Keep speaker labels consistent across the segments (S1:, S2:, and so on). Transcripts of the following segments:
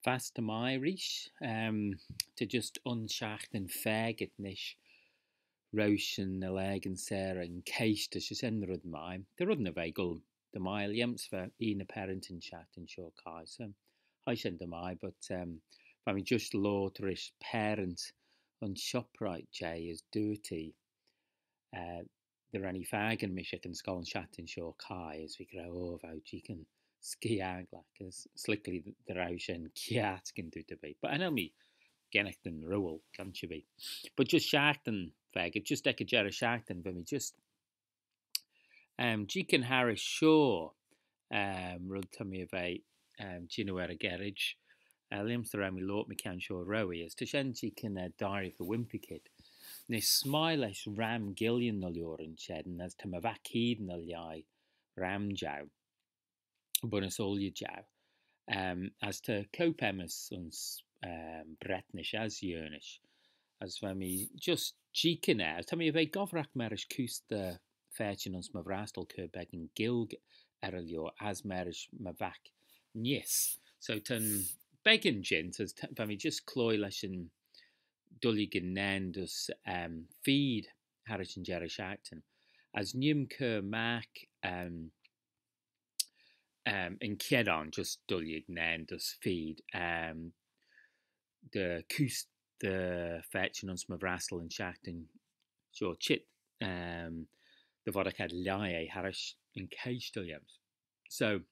S1: fast my rish to just unschachten faggot nish Roshan na leg and Sarah and Keist as in the rud mai. The rudna vagel the mile yemps for in a parent in chat and show kai. So I send the mai, but I mean just loayrt parent on shoprite Jay is dirty. The ranny fag and mishik and skull and chat and show kai as we grow over out you can ski ag like as slickly the Roshan chiaghtin do to be. But I know me Gennichten rule, can't you be? But just chiaghtin faggot, just eka jera chiaghtin for me, just Jeelane Harris shoh rud tummy of a gino a garage. Liam's the rami lot mychione shoh rowie is to shen Jeelane diary of the wimpy kid. Ne smilish ram gillian the lioar and shed as to my vakid the liai ram jow. Bonus all you jow. As to copemus uns bretnish as yearnish. As for me, just Jeelane now. Tell me if a govrak marish kuse the phaitchyn ons my vrastal Ghaelg and Ghaelg lioar as marish my vac. Yes. So ten begging gent as for me just cloy lesh and dully genendus feed harish and jerry chiaghtin. As nium magh in chiaghtin just dully genendus feed the kuse the phaitchyn ons my vrastal and chiaghtin shoh chit the vodka had lioar harish in cage lhiams. So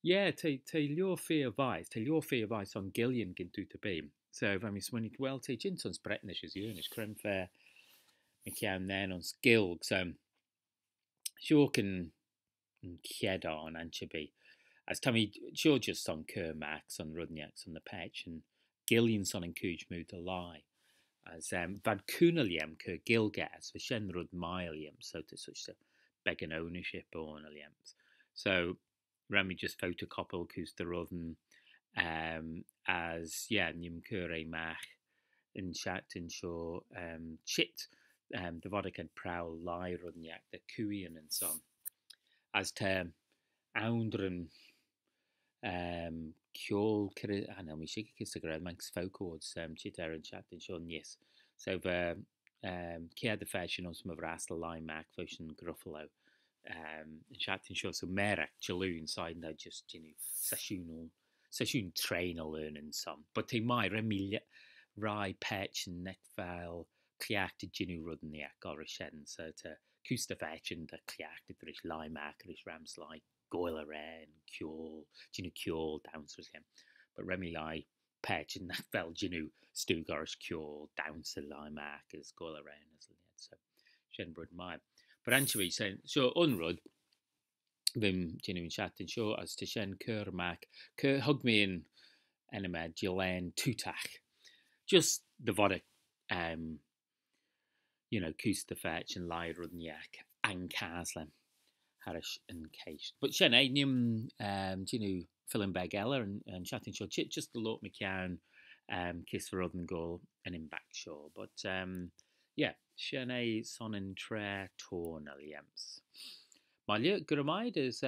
S1: yeah, te lioar fear vice on Gillian gin do to be. So if I'm swinning well te jinsons bretnish as yearnish creme fair mychione then on Ghaelg. So shoh can chiaghtin and be as Tommy show just on Kermax on Rudniaks on the patch and Gillian son and cooch moved to lie. As vad lhiam Ghaelg as for shen rud myliam so to such a begging ownership on liams. So Remy just photocopy kuse the rudden as yeah nium magh in chiaghtin show chit the vodka prowl lie rudniak the kuian and son as to oundren kjol I know me shiki kiss the grad manx folk words chit and chiaghtin show yes. So the the phaitchyn ons my vrastal lie magh foshin gruffalo chiaghtin show so Mayrnt Jeelane side now just session train or learning some. But te my remi rai phaitchyn neck file chiaghtin ginu rudniak or a shen so to kuse the phaitchyn the chiaghtin rish lie magh rish rams like goiler and kjol ginu kjol down so him. But remi lie phaitchyn neck file ginu stugarish kjol down so lie magh as goiler and as so shen brud my. But anyway, so unrud vim ginu chiaghtin show as to shen magh hug me in enema Jeelane Tootagh. Just the vodka kuse the phaitchyn lie rudniak and caslam harish and cage. But shen nium filling begella and chiaghtin show chit just the lot mychione kiss for rudden goal and in back show. But yeah, shen son and tre torn lhiams. My good is